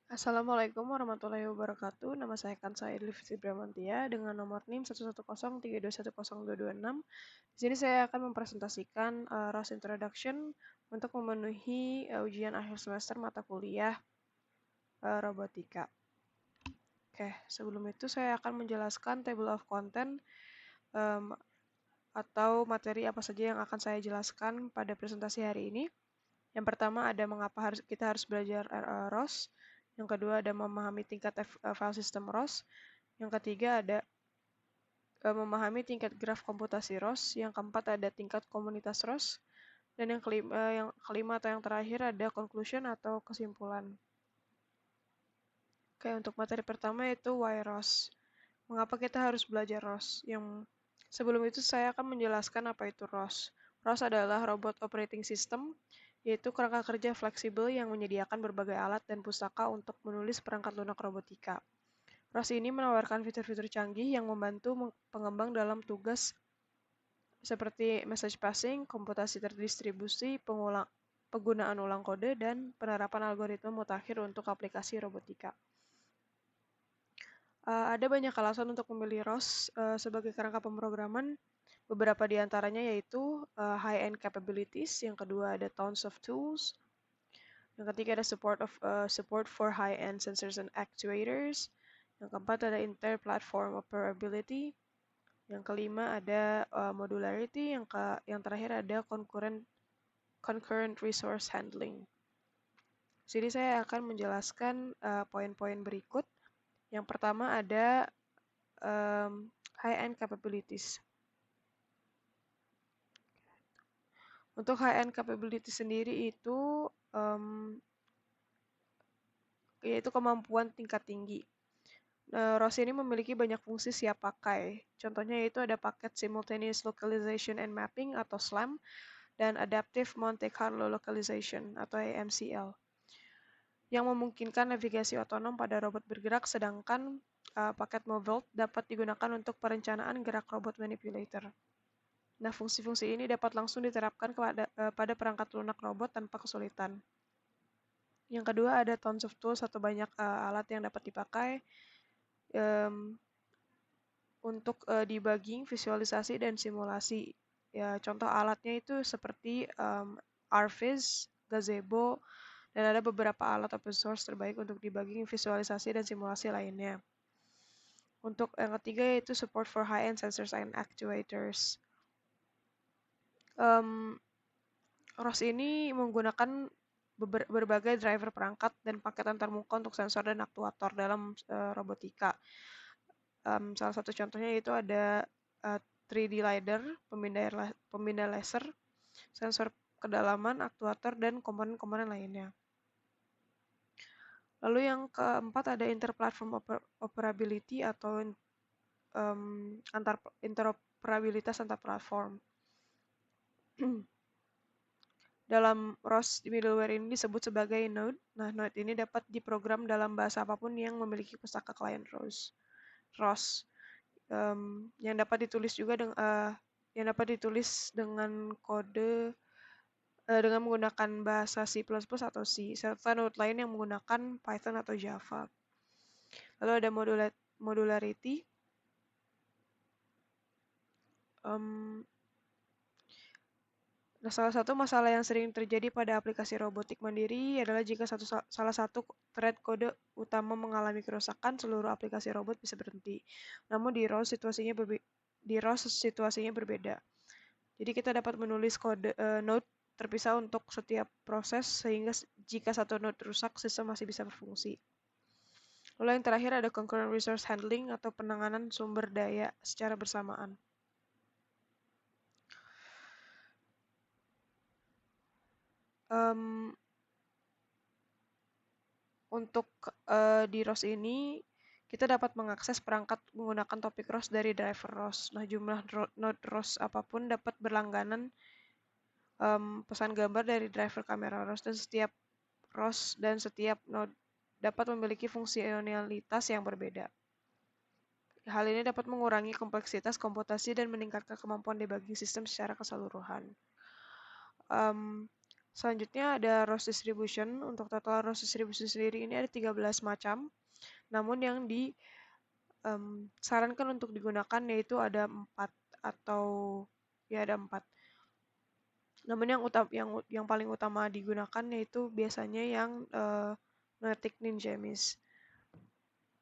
Assalamualaikum warahmatullahi wabarakatuh. Nama saya Kansa Idlifitri Bramantia dengan nomor NIM 11032102226. Di sini saya akan mempresentasikan ROS Introduction untuk memenuhi ujian akhir semester mata kuliah robotika. Oke, sebelum itu saya akan menjelaskan table of content atau materi apa saja yang akan saya jelaskan pada presentasi hari ini. Yang pertama ada mengapa kita harus belajar ROS. Yang kedua ada memahami tingkat file system ROS. Yang ketiga ada memahami tingkat graf komputasi ROS. Yang keempat ada tingkat komunitas ROS. Dan yang kelima atau yang terakhir ada conclusion atau kesimpulan. Oke, untuk materi pertama yaitu why ROS. Mengapa kita harus belajar ROS? Sebelum itu saya akan menjelaskan apa itu ROS. ROS adalah Robot Operating System, yaitu kerangka kerja fleksibel yang menyediakan berbagai alat dan pustaka untuk menulis perangkat lunak robotika. ROS ini menawarkan fitur-fitur canggih yang membantu pengembang dalam tugas seperti message passing, komputasi terdistribusi, penggunaan ulang kode, dan penerapan algoritma mutakhir untuk aplikasi robotika. Ada banyak alasan untuk memilih ROS sebagai kerangka pemrograman. Beberapa di antaranya yaitu high-end capabilities, yang kedua ada tons of tools, yang ketiga ada support for high-end sensors and actuators, yang keempat ada inter-platform operability, yang kelima ada modularity, yang terakhir ada concurrent resource handling. Jadi saya akan menjelaskan poin-poin berikut. Yang pertama ada high-end capabilities. Untuk high-end capability sendiri itu yaitu kemampuan tingkat tinggi. ROS ini memiliki banyak fungsi siap pakai. Contohnya yaitu ada paket Simultaneous Localization and Mapping atau SLAM dan Adaptive Monte Carlo Localization atau AMCL yang memungkinkan navigasi otonom pada robot bergerak, sedangkan paket Movelt dapat digunakan untuk perencanaan gerak robot manipulator. Nah, fungsi-fungsi ini dapat langsung diterapkan pada perangkat lunak robot tanpa kesulitan. Yang kedua ada tons of tools atau banyak alat yang dapat dipakai untuk debugging, visualisasi, dan simulasi. Ya, contoh alatnya itu seperti RViz, Gazebo, dan ada beberapa alat open source terbaik untuk debugging, visualisasi, dan simulasi lainnya. Untuk yang ketiga yaitu support for high-end sensors and actuators. ROS ini menggunakan berbagai driver perangkat dan paket antarmuka untuk sensor dan aktuator dalam robotika. Salah satu contohnya itu ada 3D LiDAR, pemindai laser, sensor kedalaman, aktuator, dan komponen-komponen lainnya. Lalu yang keempat ada interplatform operability atau interoperabilitas antar platform. Dalam ROS middleware ini disebut sebagai node. Nah, node ini dapat diprogram dalam bahasa apapun yang memiliki pustaka klien ROS. Yang dapat ditulis dengan kode dengan menggunakan bahasa C++ atau C, serta node lain yang menggunakan Python atau Java. Lalu ada modularity. Nah, salah satu masalah yang sering terjadi pada aplikasi robotik mandiri adalah jika salah satu thread kode utama mengalami kerusakan, seluruh aplikasi robot bisa berhenti. Namun di ROS situasinya berbeda. Jadi kita dapat menulis kode node terpisah untuk setiap proses, sehingga jika satu node rusak, sistem masih bisa berfungsi. Lalu yang terakhir ada concurrent resource handling atau penanganan sumber daya secara bersamaan. Untuk di ROS ini kita dapat mengakses perangkat menggunakan topik ROS dari driver ROS. Nah, jumlah node ROS apapun dapat berlangganan pesan gambar dari driver kamera ROS, dan setiap node dapat memiliki fungsionalitas yang berbeda. Hal ini dapat mengurangi kompleksitas komputasi dan meningkatkan kemampuan debugging sistem secara keseluruhan. Selanjutnya ada rows distribution. Untuk total rows distribution sendiri ini ada 13 macam. Namun yang disarankan untuk digunakan yaitu ada 4 atau ya ada 4. Namun yang paling utama digunakan yaitu biasanya yang Noetic Ninjamis.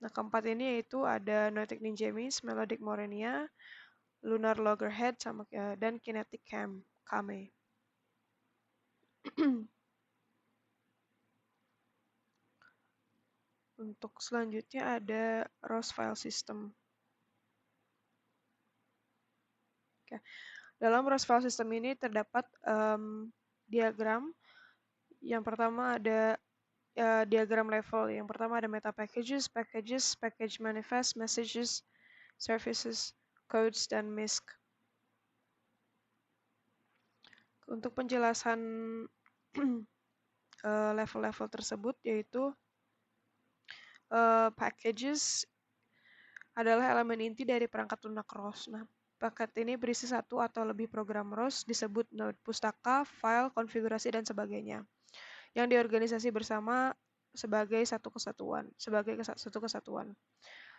Nah, keempat ini yaitu ada Noetic Ninjamis, Melodic Morenia, Lunar Loggerhead, dan Kinetic Kame. Untuk selanjutnya ada ROS file system. Oke. Dalam ROS file system ini terdapat diagram. Yang pertama ada diagram level. Yang pertama ada meta packages, package manifest, messages, services, codes, dan MISC. Untuk penjelasan level-level tersebut yaitu packages adalah elemen inti dari perangkat lunak ROS. Nah, paket ini berisi satu atau lebih program ROS disebut node, pustaka, file, konfigurasi, dan sebagainya yang diorganisasi bersama sebagai satu kesatuan.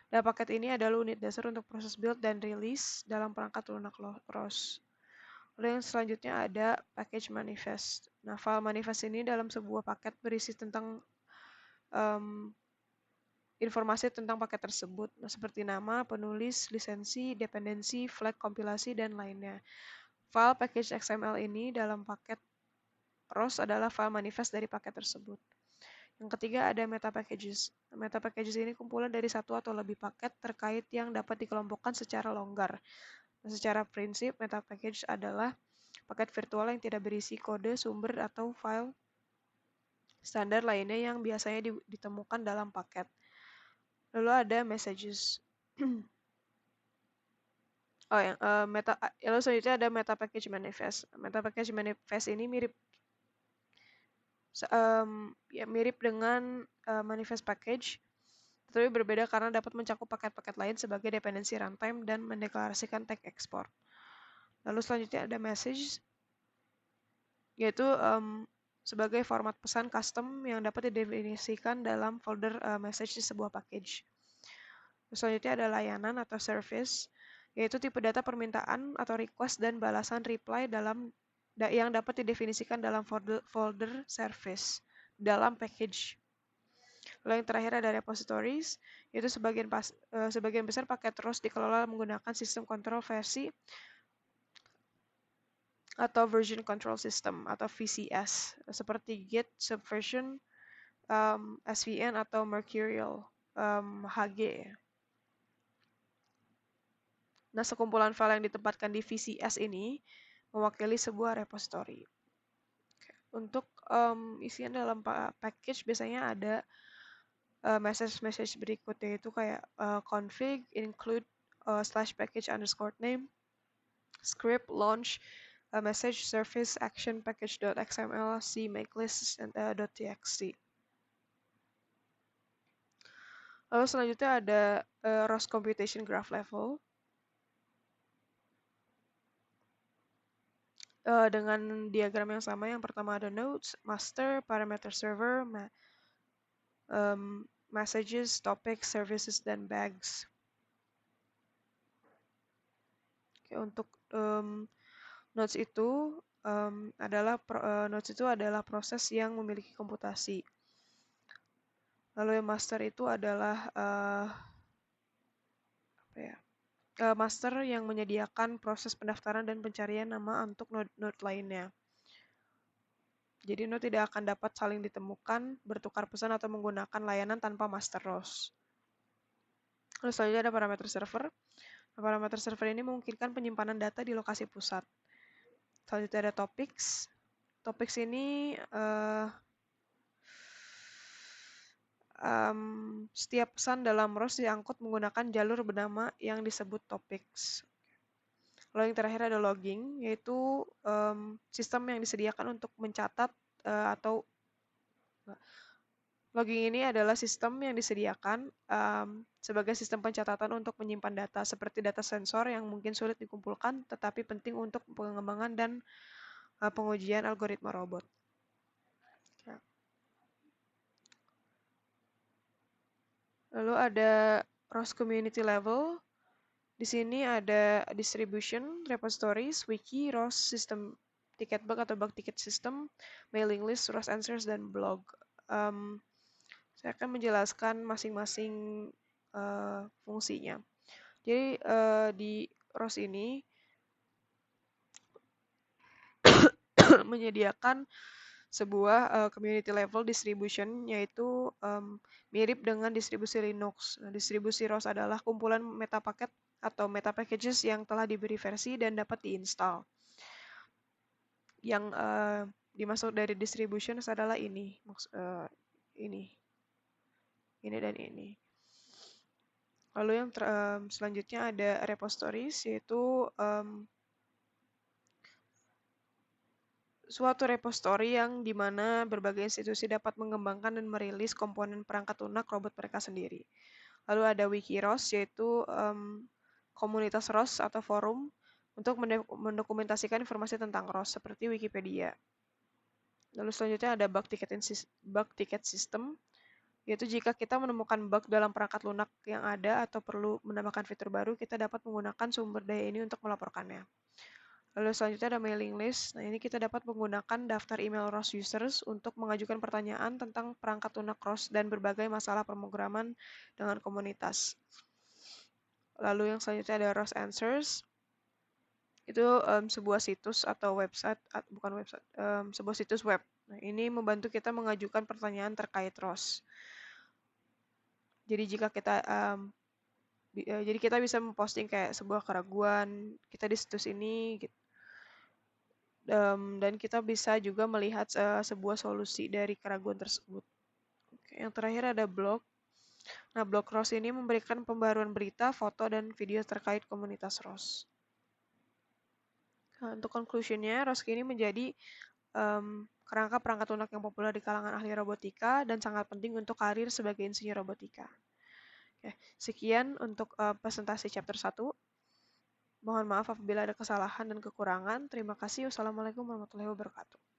Dan paket ini adalah unit dasar untuk proses build dan release dalam perangkat lunak ROS. Lalu yang selanjutnya ada package manifest. Nah, file manifest ini dalam sebuah paket berisi tentang informasi tentang paket tersebut, seperti nama, penulis, lisensi, dependensi, flag, kompilasi, dan lainnya. File package XML ini dalam paket ROS adalah file manifest dari paket tersebut. Yang ketiga ada meta packages. Meta packages ini kumpulan dari satu atau lebih paket terkait yang dapat dikelompokkan secara longgar. Secara prinsip, meta package adalah paket virtual yang tidak berisi kode, sumber, atau file standar lainnya yang biasanya ditemukan dalam paket. Lalu ada messages. Lalu selanjutnya ada meta package manifest. Meta package manifest ini mirip dengan manifest package, tetapi berbeda karena dapat mencakup paket-paket lain sebagai dependensi runtime dan mendeklarasikan tag export. Lalu selanjutnya ada message, yaitu sebagai format pesan custom yang dapat didefinisikan dalam folder message di sebuah package. Selanjutnya ada layanan atau service, yaitu tipe data permintaan atau request dan balasan reply yang dapat didefinisikan dalam folder service dalam package. Lalu yang terakhir ada repositories, yaitu sebagian besar paket ROS dikelola menggunakan sistem kontrol versi atau version control system atau VCS, seperti Git, Subversion, SVN, atau Mercurial HG. Nah, sekumpulan file yang ditempatkan di VCS ini mewakili sebuah repository. Untuk isian dalam package biasanya ada message berikut, yaitu kayak config, include, /package_name, script, launch, message, service, action, package.xml, c, make list, and .txt. Lalu selanjutnya ada ROS computation graph level. Dengan diagram yang sama, yang pertama ada nodes, master, parameter server, messages, topics, services, dan bags. Oke, untuk nodes itu adalah proses yang memiliki komputasi. Lalu yang master itu adalah master yang menyediakan proses pendaftaran dan pencarian nama untuk node lainnya. Jadi node tidak akan dapat saling ditemukan, bertukar pesan, atau menggunakan layanan tanpa master ROS. Lalu selanjutnya ada parameter server. Nah, parameter server ini memungkinkan penyimpanan data di lokasi pusat. Selanjutnya ada topics. Topics ini setiap pesan dalam ROS diangkut menggunakan jalur bernama yang disebut topics. Lalu yang terakhir ada logging, yaitu sistem yang disediakan untuk mencatat logging ini adalah sistem yang disediakan sebagai sistem pencatatan untuk menyimpan data, seperti data sensor yang mungkin sulit dikumpulkan, tetapi penting untuk pengembangan dan pengujian algoritma robot. Lalu ada ROS community level. Di sini ada distribution, repositories, wiki, ROS system ticket bug atau bug ticket system, mailing list, ROS answers, dan blog. Saya akan menjelaskan masing-masing fungsinya. Jadi di ROS ini menyediakan sebuah community level distribution, yaitu mirip dengan distribusi Linux. Nah, distribusi ROS adalah kumpulan meta paket atau meta packages yang telah diberi versi dan dapat diinstal. Yang dimaksud dari distribution adalah ini dan ini. Lalu yang selanjutnya ada repositories, yaitu suatu repository yang dimana berbagai institusi dapat mengembangkan dan merilis komponen perangkat lunak robot mereka sendiri. Lalu ada wiki ROS, yaitu komunitas ROS atau forum untuk mendokumentasikan informasi tentang ROS seperti Wikipedia. Lalu selanjutnya ada bug ticket system, yaitu jika kita menemukan bug dalam perangkat lunak yang ada atau perlu menambahkan fitur baru, kita dapat menggunakan sumber daya ini untuk melaporkannya. Lalu selanjutnya ada mailing list. Nah, ini kita dapat menggunakan daftar email ROS users untuk mengajukan pertanyaan tentang perangkat lunak ROS dan berbagai masalah pemrograman dengan komunitas. Lalu yang selanjutnya ada ROS answers. Itu sebuah situs atau website, bukan website, sebuah situs web. Nah, ini membantu kita mengajukan pertanyaan terkait ROS. Jadi jika kita jadi kita bisa memposting kayak sebuah keraguan kita di situs ini gitu. Dan kita bisa juga melihat sebuah solusi dari keraguan tersebut. Oke, yang terakhir ada blog. Nah, blog ROS ini memberikan pembaruan berita, foto, dan video terkait komunitas ROS. Nah, untuk conclusionnya, ROS ini menjadi kerangka perangkat lunak yang populer di kalangan ahli robotika dan sangat penting untuk karir sebagai insinyur robotika. Oke, sekian untuk presentasi chapter 1. Mohon maaf apabila ada kesalahan dan kekurangan. Terima kasih. Wassalamualaikum warahmatullahi wabarakatuh.